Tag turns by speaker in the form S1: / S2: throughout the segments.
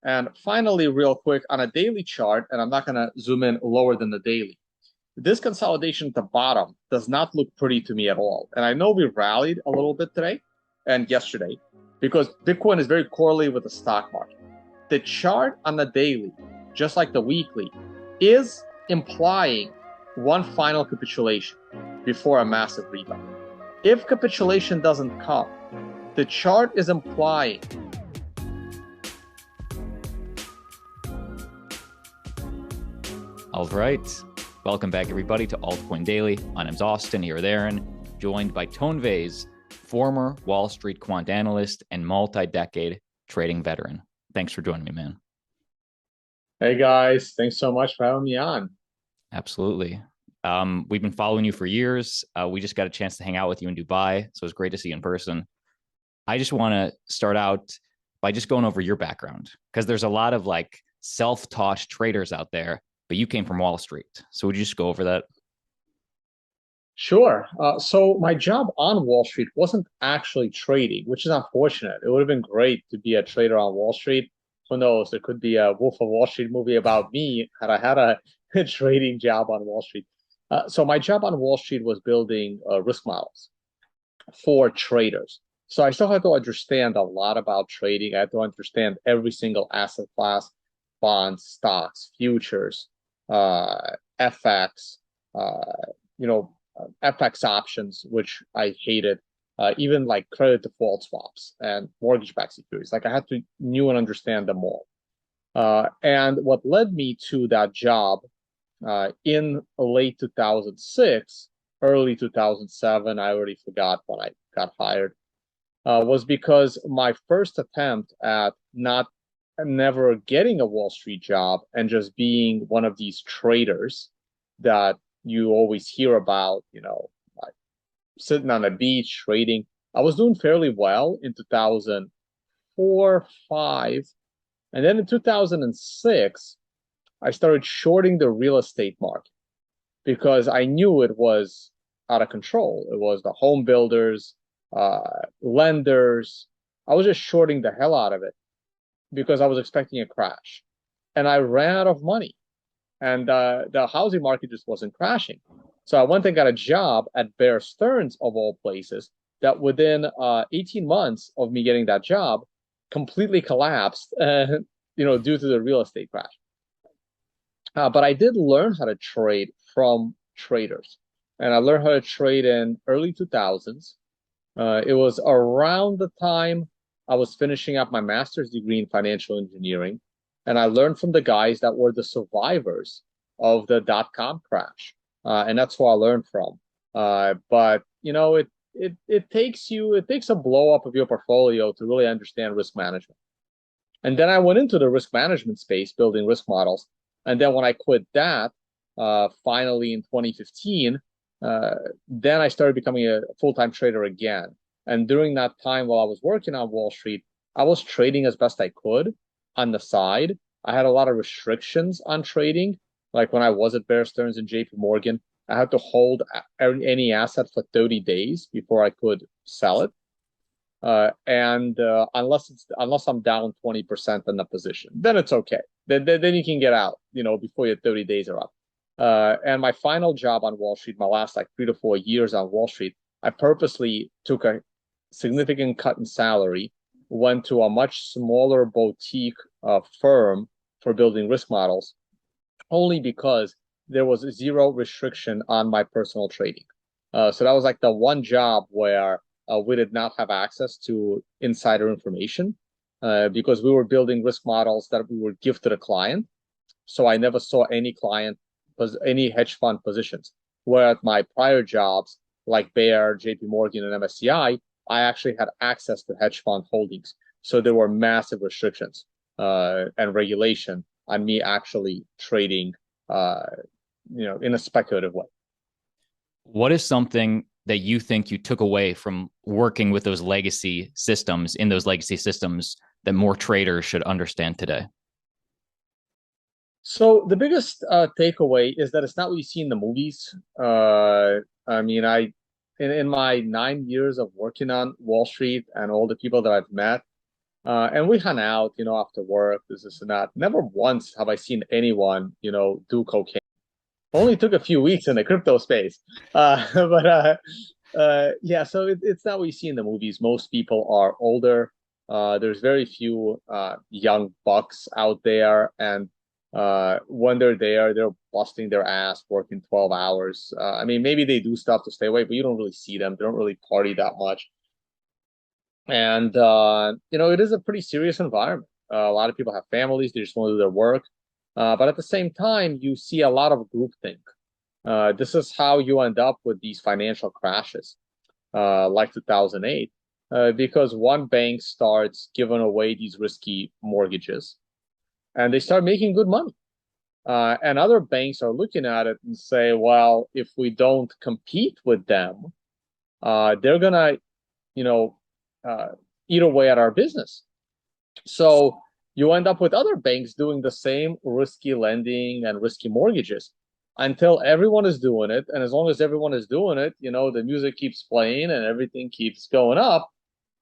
S1: And finally, real quick, on a daily chart, and I'm not going to zoom in lower than the daily, this consolidation at the bottom does not look pretty to me at all. And I know we rallied a little bit today and yesterday because Bitcoin is very correlated with the stock market. The chart on the daily, just like the weekly, is implying one final capitulation before a massive rebound. If capitulation doesn't come, the chart is implying
S2: All right. Welcome back, everybody, to Altcoin Daily. My name's Austin, here with Aaron, joined by Vays, former Wall Street quant analyst and multi-decade trading veteran. Thanks for joining me, man.
S1: Hey, guys. Thanks so much for having me on.
S2: Absolutely. We've been following you for years. We just got a chance to hang out with you in Dubai, so it's great to see you in person. I just want to start out by just going over your background, because there's a lot of like self-taught traders out there, but you came from Wall Street. So would you just go over that?
S1: Sure. So my job on Wall Street wasn't actually trading, which is unfortunate. It would have been great to be a trader on Wall Street. Who knows? There could be a Wolf of Wall Street movie about me had I had a trading job on Wall Street. So my job on Wall Street was building risk models for traders. So I still had to understand a lot about trading. I had to understand every single asset class, bonds, stocks, futures, FX, you know, FX options, which I hated, even like credit default swaps and mortgage-backed securities. Like I had to knew and understand them all. And what led me to that job in late 2006, early 2007, I already forgot when I got hired, was because my first attempt at never getting a Wall Street job and just being one of these traders that you always hear about, like sitting on a beach trading. I was doing fairly well in 2004, 5. And then in 2006, I started shorting the real estate market because I knew it was out of control. It was the home builders, lenders. I was just shorting the hell out of it because I was expecting a crash. And I ran out of money. And the housing market just wasn't crashing. So I went and got a job at Bear Stearns, of all places, that within 18 months of me getting that job, completely collapsed, due to the real estate crash. But I did learn how to trade from traders. And I learned how to trade in early 2000s. It was around the time I was finishing up my master's degree in financial engineering. And I learned from the guys that were the survivors of the dot-com crash. And that's who I learned from. But it takes a blow up of your portfolio to really understand risk management. And then I went into the risk management space, building risk models. And then when I quit that, finally in 2015, then I started becoming a full-time trader again. And during that time, while I was working on Wall Street, I was trading as best I could on the side. I had a lot of restrictions on trading. Like when I was at Bear Stearns and JP Morgan, I had to hold any asset for 30 days before I could sell it. And unless I'm down 20% in the position, then it's okay. Then you can get out, before your 30 days are up. And my final job on Wall Street, my last like 3 to 4 years on Wall Street, I purposely took a significant cut in salary, went to a much smaller boutique firm for building risk models, only because there was zero restriction on my personal trading. So that was like the one job where we did not have access to insider information because we were building risk models that we would give to the client. So I never saw any hedge fund positions. Where at my prior jobs, like Bear, JP Morgan, and MSCI, I actually had access to hedge fund holdings. So there were massive restrictions and regulation on me actually trading, in a speculative way.
S2: What is something that you think you took away from working with those legacy systems that more traders should understand today?
S1: So the biggest takeaway is that it's not what you see in the movies. In my 9 years of working on Wall Street and all the people that I've met, And we hung out, after work, this and that. Never once have I seen anyone, do cocaine. Only took a few weeks in the crypto space. But yeah, so it's not what you see in the movies. Most people are older. There's very few young bucks out there, and when they're there, they're busting their ass, working 12 hours. I mean, maybe they do stuff to stay awake, but you don't really see them. They don't really party that much. And it is a pretty serious environment. A lot of people have families; they just want to do their work. But at the same time, you see a lot of groupthink. This is how you end up with these financial crashes, like 2008, because one bank starts giving away these risky mortgages, and they start making good money. And other banks are looking at it and say, well, if we don't compete with them, they're gonna, you know, uh, eat away at our business. So you end up with other banks doing the same risky lending and risky mortgages until everyone is doing it. And as long as everyone is doing it, the music keeps playing and everything keeps going up.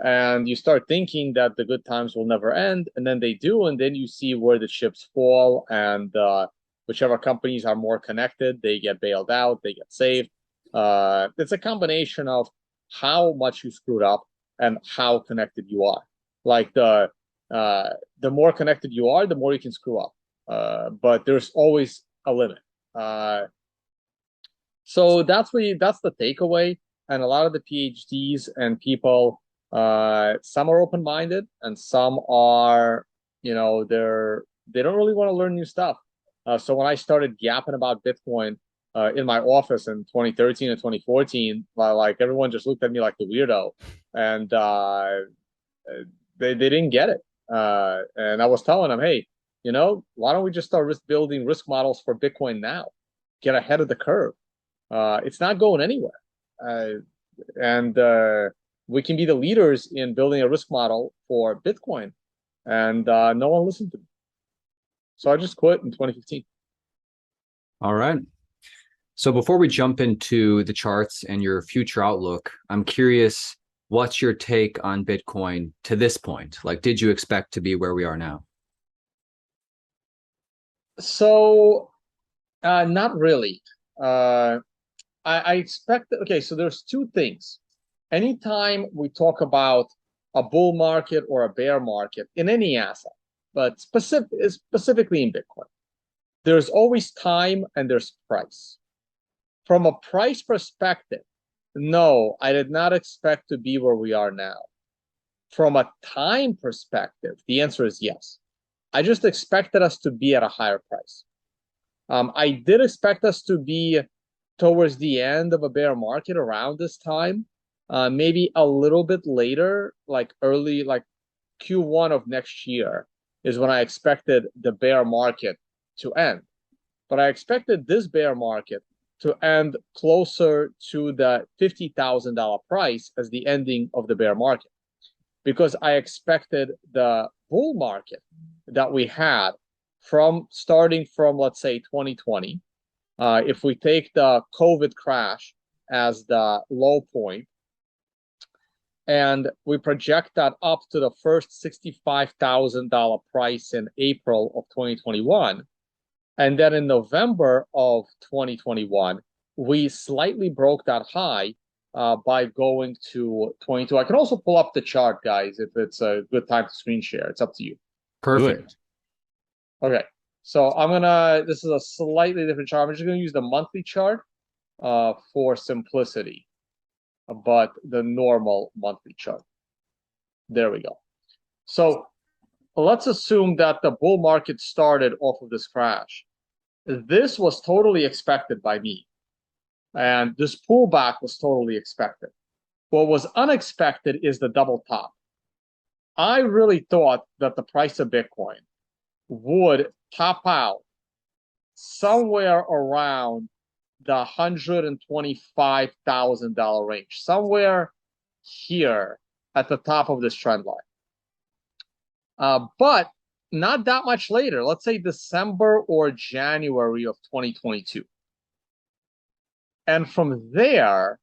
S1: And you start thinking that the good times will never end. And then they do. And then you see where the chips fall. And whichever companies are more connected, they get bailed out, they get saved. It's a combination of how much you screwed up and how connected you are. Like the more connected you are, the more you can screw up. But there's always a limit. So that's the takeaway. And a lot of the PhDs and people, some are open-minded, and some are, they don't really want to learn new stuff. So when I started yapping about Bitcoin in my office in 2013 and 2014, like everyone just looked at me like the weirdo, and they didn't get it. And I was telling them, hey, why don't we just start building risk models for Bitcoin now? Get ahead of the curve. It's not going anywhere. And we can be the leaders in building a risk model for Bitcoin. And no one listened to me. So I just quit in 2015.
S3: All right. So before we jump into the charts and your future outlook, I'm curious, what's your take on Bitcoin to this point? Like, did you expect to be where we are now?
S1: So not really. I expect that, okay, so there's two things. Anytime we talk about a bull market or a bear market in any asset, but specifically in Bitcoin, there's always time and there's price. From a price perspective, no, I did not expect to be where we are now. From a time perspective, the answer is yes. I just expected us to be at a higher price. I did expect us to be towards the end of a bear market around this time, maybe a little bit later, like early, like Q1 of next year is when I expected the bear market to end. But I expected this bear market to end closer to the $50,000 price as the ending of the bear market, because I expected the bull market that we had starting from, let's say, 2020. If we take the COVID crash as the low point, and we project that up to the first $65,000 price in April of 2021, and then in November of 2021, we slightly broke that high by going to 22. I can also pull up the chart, guys, if it's a good time to screen share. It's up to you.
S3: Perfect.
S1: Okay. So this is a slightly different chart. I'm just gonna use the monthly chart for simplicity, but the normal monthly chart. There we go. So let's assume that the bull market started off of this crash. This was totally expected by me. And this pullback was totally expected. What was unexpected is the double top. I really thought that the price of Bitcoin would top out somewhere around the $125,000 range, somewhere here at the top of this trend line. But not that much later, let's say December or January of 2022. And from there,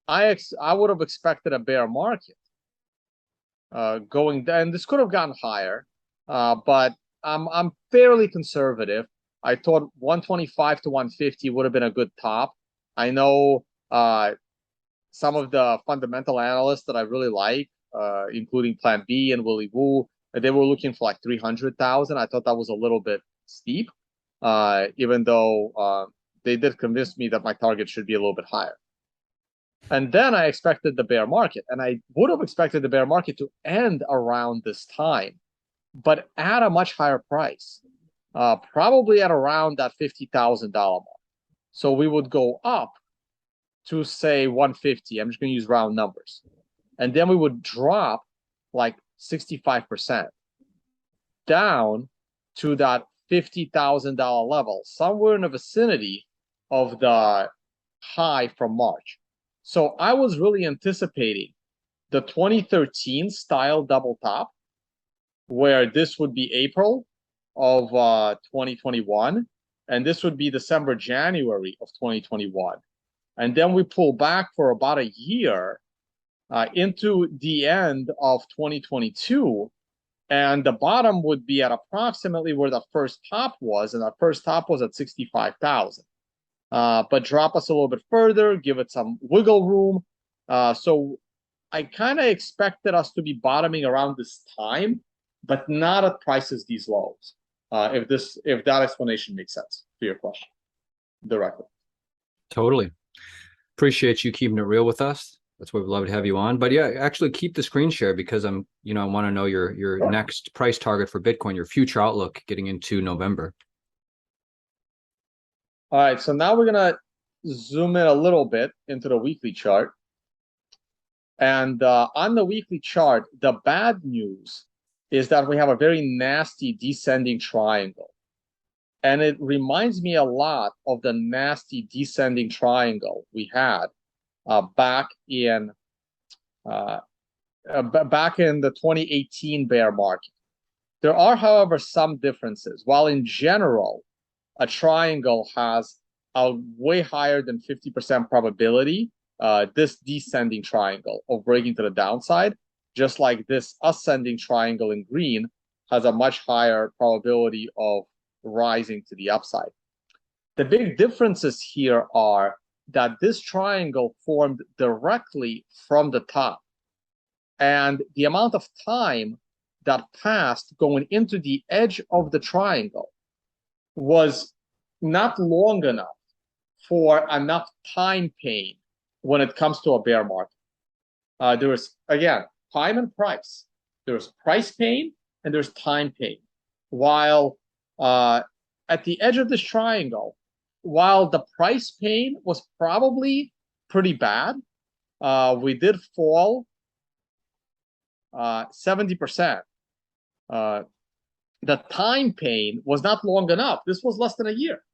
S1: I would have expected a bear market. going down. This could have gone higher, but I'm fairly conservative. I thought 125 to 150 would have been a good top. I know some of the fundamental analysts that I really like, including Plan B and Willy Woo, they were looking for like 300,000. I thought that was a little bit steep, even though they did convince me that my target should be a little bit higher. And then I expected the bear market, and I would have expected the bear market to end around this time, but at a much higher price, probably at around that $50,000 mark. So we would go up to say 150. I'm just going to use round numbers. And then we would drop like 65% down to that $50,000 level, somewhere in the vicinity of the high from March. So I was really anticipating the 2013 style double top, where this would be April of 2021, and this would be December, January of 2021. And then we pull back for about a year into the end of 2022, and the bottom would be at approximately where the first top was, and that first top was at 65,000. But drop us a little bit further, give it some wiggle room. So I kind of expected us to be bottoming around this time, but not at prices these lows. If that explanation makes sense to your question directly.
S3: Totally. Appreciate you keeping it real with us. That's why we'd love to have you on. But yeah, actually keep the screen share, because I want to know your
S1: Sure.
S3: next price target for Bitcoin, your future outlook getting into November.
S1: All right, so now we're gonna zoom in a little bit into the weekly chart. And on the weekly chart, the bad news is that we have a very nasty descending triangle. And it reminds me a lot of the nasty descending triangle we had back in the 2018 bear market. There are, however, some differences. While in general, a triangle has a way higher than 50% probability, this descending triangle, of breaking to the downside, just like this ascending triangle in green has a much higher probability of rising to the upside. The big differences here are that this triangle formed directly from the top, and the amount of time that passed going into the edge of the triangle was not long enough for enough time pain when it comes to a bear market. There is, again, time and price. There's price pain and there's time pain. While at the edge of this triangle, while the price pain was probably pretty bad, we did fall 70%. The time pain was not long enough. This was less than a year.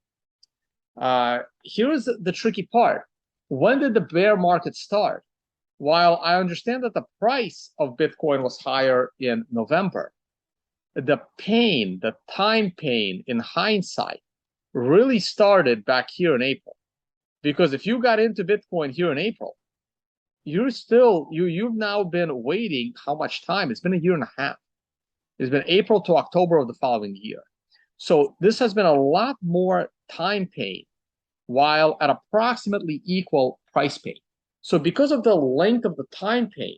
S1: Here's the tricky part. When did the bear market start? While I understand that the price of Bitcoin was higher in November, the pain, the time pain in hindsight, really started back here in April. Because if you got into Bitcoin here in April, you've now been waiting how much time? It's been a year and a half. It's been April to October of the following year. So this has been a lot more time pain, while at approximately equal price pain. So because of the length of the time pain,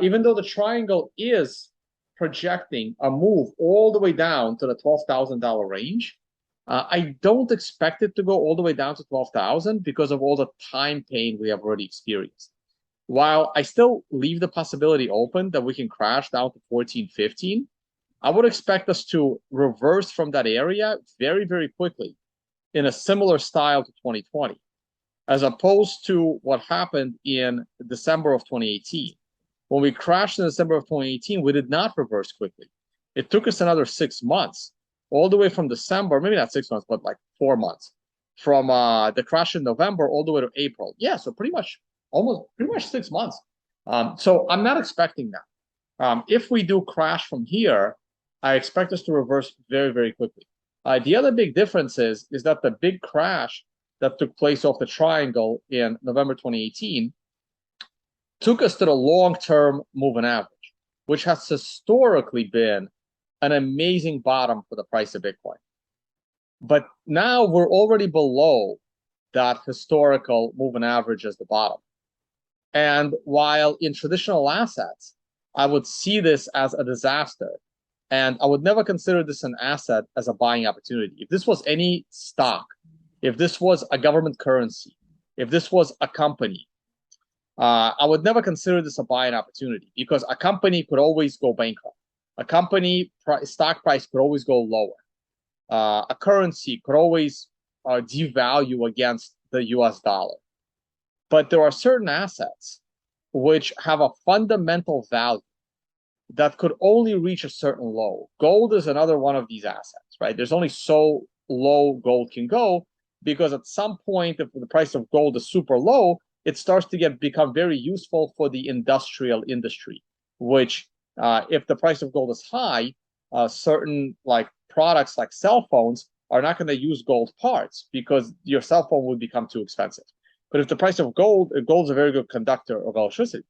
S1: even though the triangle is projecting a move all the way down to the $12,000 range, I don't expect it to go all the way down to 12,000 because of all the time pain we have already experienced. While I still leave the possibility open that we can crash down to 14, 15, I would expect us to reverse from that area very, very quickly in a similar style to 2020, as opposed to what happened in December of 2018. When we crashed in December of 2018, we did not reverse quickly. It took us another 6 months, all the way from December, maybe not 6 months, but like 4 months, from the crash in November all the way to April. Yeah, so pretty much 6 months. So I'm not expecting that. If we do crash from here, I expect us to reverse very, very quickly. The other big difference is that the big crash that took place off the triangle in November 2018 took us to the long-term moving average, which has historically been an amazing bottom for the price of Bitcoin. But now we're already below that historical moving average as the bottom. And while in traditional assets, I would see this as a disaster, and I would never consider this an asset as a buying opportunity. If this was any stock, if this was a government currency, if this was a company, I would never consider this a buying opportunity, because a company could always go bankrupt. A company stock price could always go lower. A currency could always devalue against the US dollar. But there are certain assets which have a fundamental value that could only reach a certain low. Gold is another one of these assets, right? There's only so low gold can go, because at some point, if the price of gold is super low, it starts to become very useful for the industrial industry, which if the price of gold is high, certain like products like cell phones are not going to use gold parts, because your cell phone would become too expensive. But if the price of gold is a very good conductor of electricity.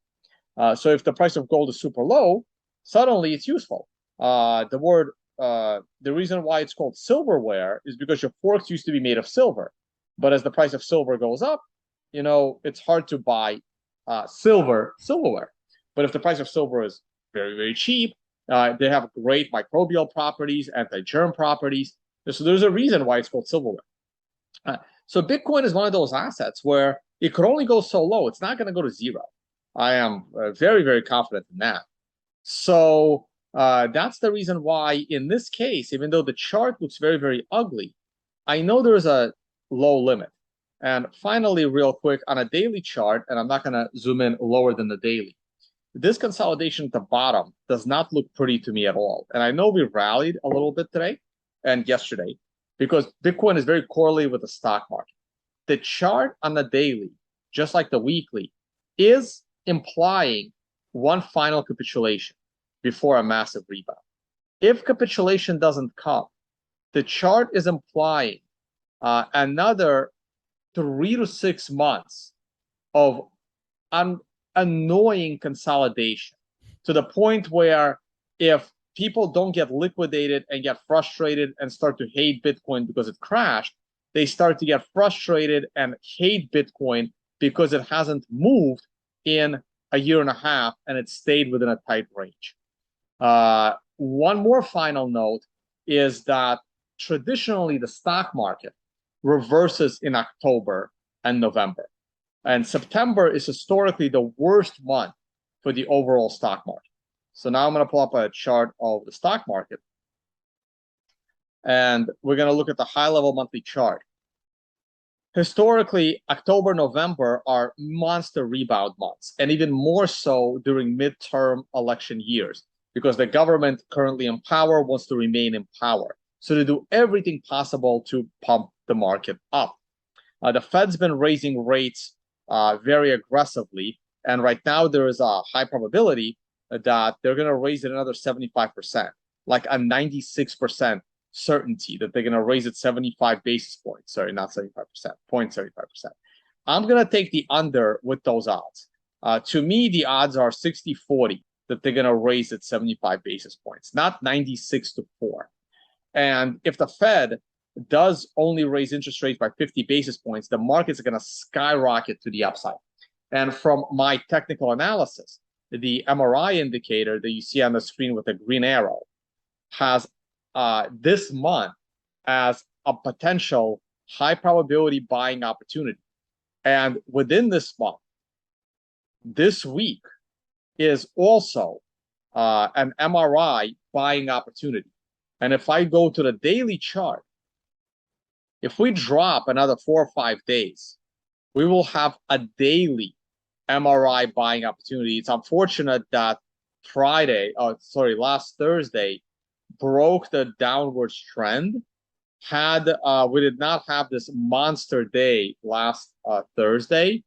S1: So if the price of gold is super low, suddenly it's useful. The reason why it's called silverware is because your forks used to be made of silver. But as the price of silver goes up, it's hard to buy silverware. But if the price of silver is very, very cheap, they have great microbial properties, anti-germ properties. So there's a reason why it's called silverware. So Bitcoin is one of those assets where it could only go so low. It's not going to go to zero. I am very, very confident in that. So that's the reason why in this case, even though the chart looks very, very ugly, I know there is a low limit. And finally, real quick, on a daily chart, and I'm not going to zoom in lower than the daily, this consolidation at the bottom does not look pretty to me at all. And I know we rallied a little bit today and yesterday, because Bitcoin is very correlated with the stock market. The chart on the daily, just like the weekly, is implying one final capitulation before a massive rebound. If capitulation doesn't come, the chart is implying another 3 to 6 months of annoying consolidation, to the point where if people don't get liquidated and get frustrated and start to hate Bitcoin because it crashed, they start to get frustrated and hate Bitcoin because it hasn't moved in a year and a half and it stayed within a tight range. One more final note is that traditionally the stock market reverses in October and November. And September is historically the worst month for the overall stock market. So now I'm going to pull up a chart of the stock market. And we're going to look at the high-level monthly chart. Historically, October, November are monster rebound months, and even more so during midterm election years, because the government currently in power wants to remain in power. So they do everything possible to pump the market up. The Fed's been raising rates very aggressively, and right now there is a high probability that they're going to raise it another 75%, like a 96% certainty that they're going to raise it 75 basis points. Sorry, not 75%, 0.75%. I'm going to take the under with those odds. To me, the odds are 60-40 that they're going to raise it 75 basis points, not 96-4. And if the Fed does only raise interest rates by 50 basis points, the markets are going to skyrocket to the upside. And from my technical analysis, the MRI indicator that you see on the screen with the green arrow has this month as a potential high probability buying opportunity. And within this month, this week is also an MRI buying opportunity. And if I go to the daily chart, if we drop another 4 or 5 days, we will have a daily MRI buying opportunity. It's unfortunate that last Thursday broke the downward trend. We did not have this monster day last Thursday,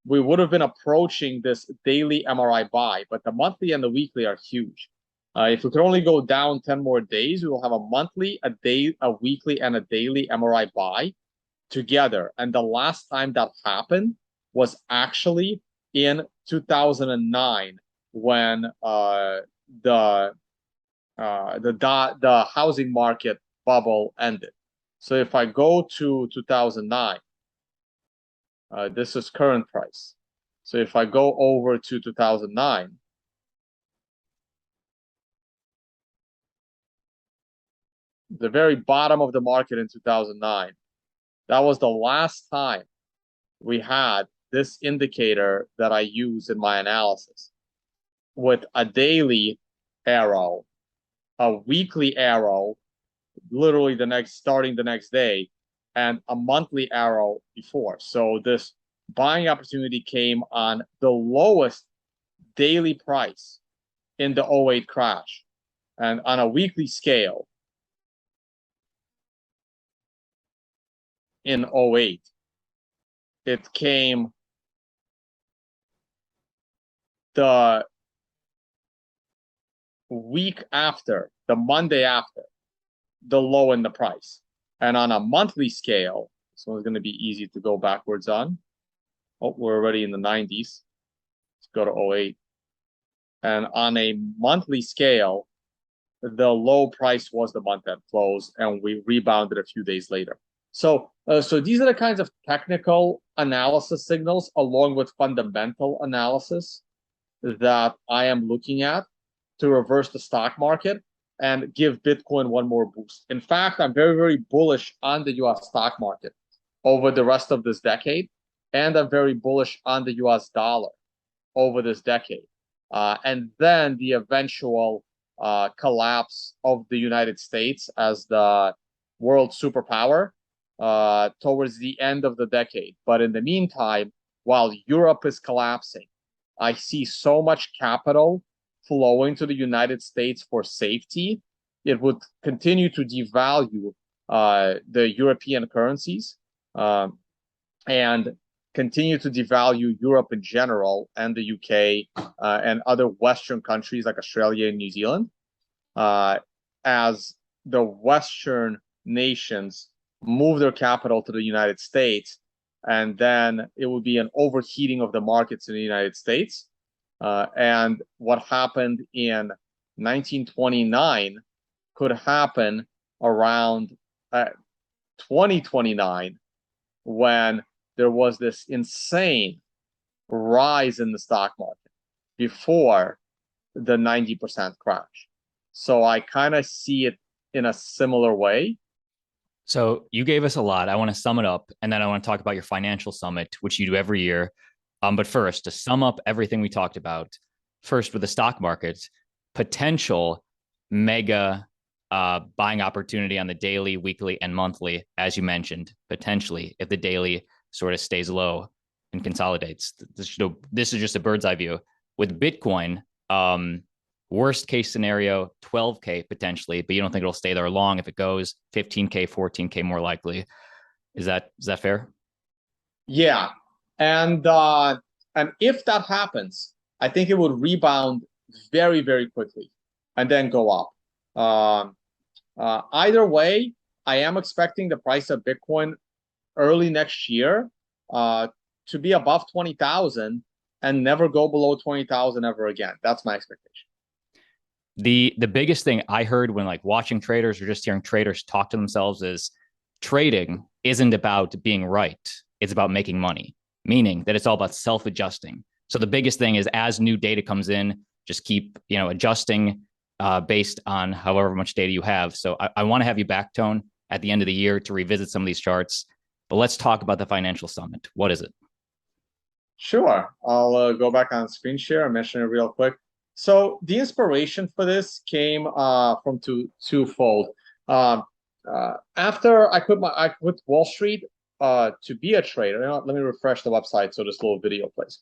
S1: we would have been approaching this daily MRI buy, but the monthly and the weekly are huge. If we could only go down 10 more days, we will have a monthly, a weekly, and a daily MRI buy together. And the last time that happened was actually in 2009 when the housing market bubble ended. So if I go to 2009, this is current price. So if I go over to 2009, the very bottom of the market in 2009, that was the last time we had this indicator that I use in my analysis, with a daily arrow, a weekly arrow, literally starting the next day, and a monthly arrow before. So this buying opportunity came on the lowest daily price in the 08 crash. And on a weekly scale, in 08, it came the week after, the Monday after, the low in the price. And on a monthly scale, so it's going to be easy to go backwards on. Oh, we're already in the 90s. Let's go to 08. And on a monthly scale, the low price was the month end close, and we rebounded a few days later. So these are the kinds of technical analysis signals, along with fundamental analysis, that I am looking at to reverse the stock market and give Bitcoin one more boost. In fact, I'm very, very bullish on the US stock market over the rest of this decade, and I'm very bullish on the US dollar over this decade. And then the eventual collapse of the United States as the world superpower towards the end of the decade. But in the meantime, while Europe is collapsing, I see so much capital flowing to the United States for safety. It would continue to devalue the European currencies and continue to devalue Europe in general, and the UK and other Western countries like Australia and New Zealand, as the Western nations move their capital to the United States, and then it would be an overheating of the markets in the United States. And what happened in 1929 could happen around 2029, when there was this insane rise in the stock market before the 90% crash. So I kind of see it in a similar way.
S2: So you gave us a lot. I want to sum it up, and then I want to talk about your financial summit, which you do every year. But first, to sum up everything we talked about, first with the stock market, potential mega buying opportunity on the daily, weekly, and monthly, as you mentioned, potentially, if the daily sort of stays low and consolidates. This is just a bird's eye view. With Bitcoin, worst case scenario, 12K potentially, but you don't think it'll stay there long. If it goes 15K, 14K more likely. Is that fair?
S1: Yeah. And if that happens, I think it would rebound very, very quickly and then go up. Either way, I am expecting the price of Bitcoin early next year to be above 20,000 and never go below 20,000 ever again. That's my expectation.
S2: The biggest thing I heard when like watching traders or just hearing traders talk to themselves is trading isn't about being right. It's about making money, meaning that it's all about self-adjusting. So the biggest thing is, as new data comes in, just keep adjusting based on however much data you have. So I want to have you back, Tone, at the end of the year to revisit some of these charts. But let's talk about the financial summit. What is it? Sure.
S1: I'll go back on screen share and mention it real quick. So the inspiration for this came from twofold. After I quit Wall Street to be a trader. Let me refresh the website so this little video plays.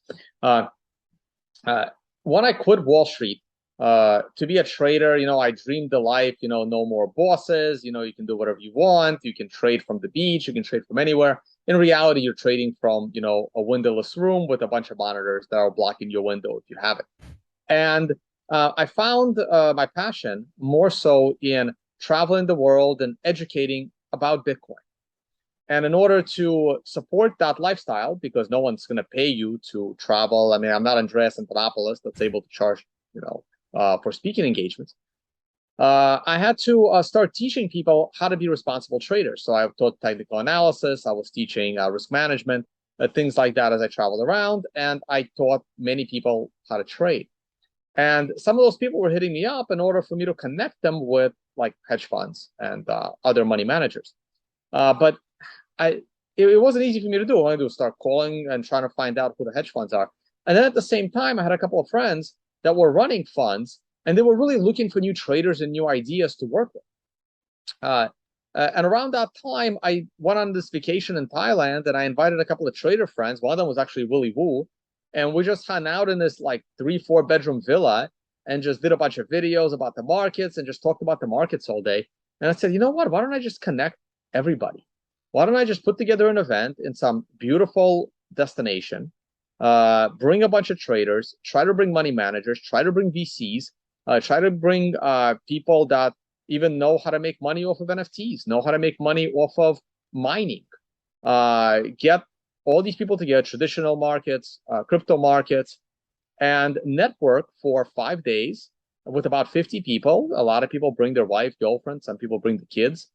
S1: When I quit Wall Street to be a trader, I dreamed the life, no more bosses, you can do whatever you want. You can trade from the beach, you can trade from anywhere. In reality, you're trading from, a windowless room with a bunch of monitors that are blocking your window if you have it. And I found my passion more so in traveling the world and educating about Bitcoin. And in order to support that lifestyle, because no one's going to pay you to travel. I mean, I'm not Andreas Antonopoulos that's able to charge, for speaking engagements. I had to start teaching people how to be responsible traders. So I taught technical analysis. I was teaching risk management, things like that as I traveled around. And I taught many people how to trade. And some of those people were hitting me up in order for me to connect them with like hedge funds and other money managers. But it wasn't easy for me to do. All I had to do was start calling and trying to find out who the hedge funds are. And then at the same time, I had a couple of friends that were running funds, and they were really looking for new traders and new ideas to work with. And around that time, I went on this vacation in Thailand, and I invited a couple of trader friends. One of them was actually Willy Woo, and we just hung out in this like 3-4 bedroom villa and just did a bunch of videos about the markets and just talked about the markets all day. And I said, you know what? Why don't I just connect everybody? Why don't I just put together an event in some beautiful destination, bring a bunch of traders, try to bring money managers, try to bring VCs, try to bring people that even know how to make money off of NFTs, know how to make money off of mining, get all these people together, traditional markets, crypto markets, and network for 5 days with about 50 people. A lot of people bring their wife, girlfriend, some people bring the kids.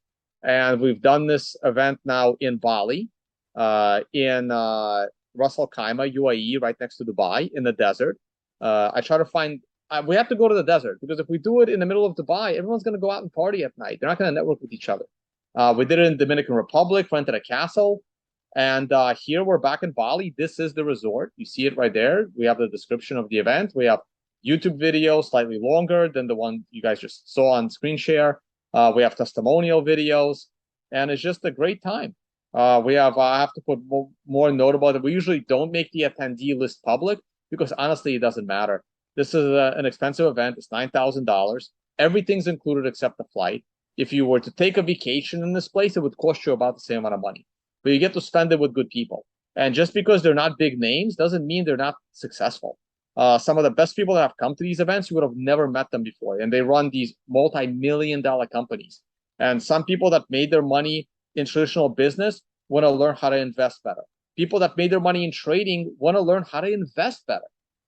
S1: And we've done this event now in Bali, in Ras Al Khaimah, UAE, right next to Dubai, in the desert. I try to find, we have to go to the desert because if we do it in the middle of Dubai, everyone's going to go out and party at night. They're not going to network with each other. We did it in Dominican Republic, rented a castle. And here we're back in Bali. This is the resort. You see it right there. We have the description of the event. We have YouTube videos slightly longer than the one you guys just saw on screen share. We have testimonial videos, and it's just a great time. We have, I have to put more notable that we usually don't make the attendee list public because honestly, it doesn't matter. This is an expensive event. It's $9,000. Everything's included except the flight. If you were to take a vacation in this place, it would cost you about the same amount of money, but you get to spend it with good people. And just because they're not big names doesn't mean they're not successful. Some of the best people that have come to these events, you would have never met them before. And they run these multi-million-dollar companies. And some people that made their money in traditional business want to learn how to invest better. People that made their money in trading want to learn how to invest better.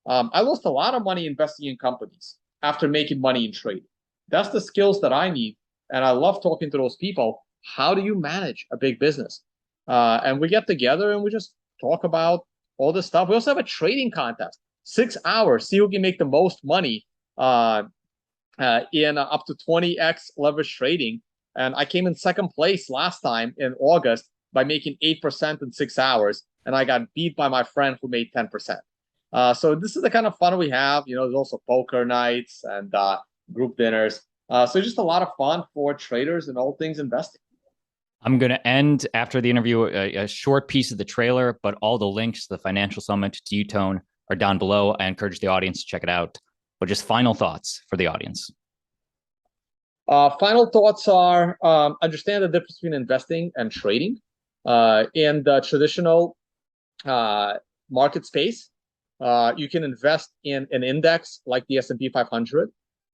S1: I lost a lot of money investing in companies after making money in trading. That's the skills that I need. And I love talking to those people. How do you manage a big business? And we get together and we just talk about all this stuff. We also have a trading contest. 6 hours, see who can make the most money in up to 20x leverage trading. And I came in second place last time in August by making 8% in 6 hours. And I got beat by my friend who made 10%. So this is the kind of fun we have. You know, there's also poker nights and group dinners. So just a lot of fun for traders and all things investing.
S2: I'm going to end after the interview a short piece of the trailer, but all the links to the Financial Summit, to U-Tone, are down below. I encourage the audience to check it out. But just final thoughts for the audience.
S1: Final thoughts are understand the difference between investing and trading in the traditional market space. You can invest in an index like the S&P 500.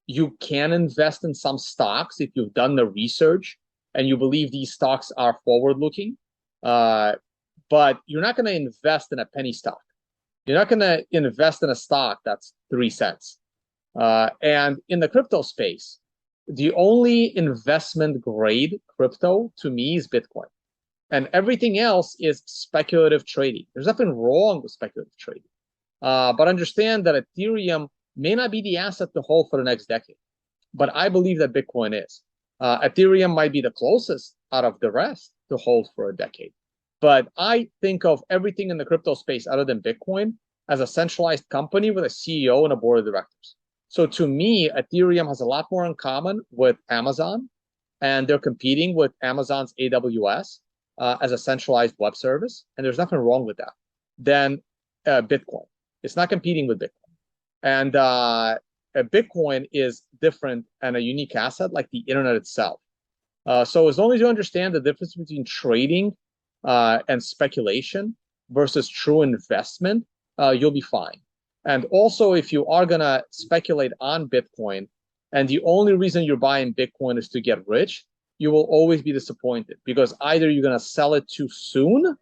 S1: You can invest in some stocks if you've done the research and you believe these stocks are forward-looking. But you're not going to invest in a penny stock. You're not going to invest in a stock that's 3 cents. And in the crypto space, the only investment grade crypto to me is Bitcoin. And everything else is speculative trading. There's nothing wrong with speculative trading. But understand that Ethereum may not be the asset to hold for the next decade. But I believe that Bitcoin is. Ethereum might be the closest out of the rest to hold for a decade. But I think of everything in the crypto space other than Bitcoin as a centralized company with a CEO and a board of directors. So to me, Ethereum has a lot more in common with Amazon, and they're competing with Amazon's AWS as a centralized web service, and there's nothing wrong with that, than Bitcoin. It's not competing with Bitcoin. And Bitcoin is different and a unique asset like the internet itself. So as long as you understand the difference between trading and speculation versus true investment, you'll be fine. And also, if you are going to speculate on Bitcoin, and the only reason you're buying Bitcoin is to get rich, you will always be disappointed because either you're going to sell it too soon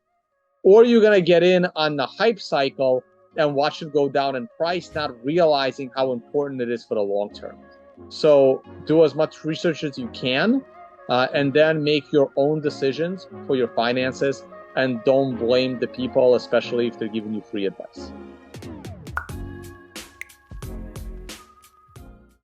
S1: or you're going to get in on the hype cycle and watch it go down in price, not realizing how important it is for the long term. So do as much research as you can, and then make your own decisions for your finances, and don't blame the people, especially if they're giving you free advice.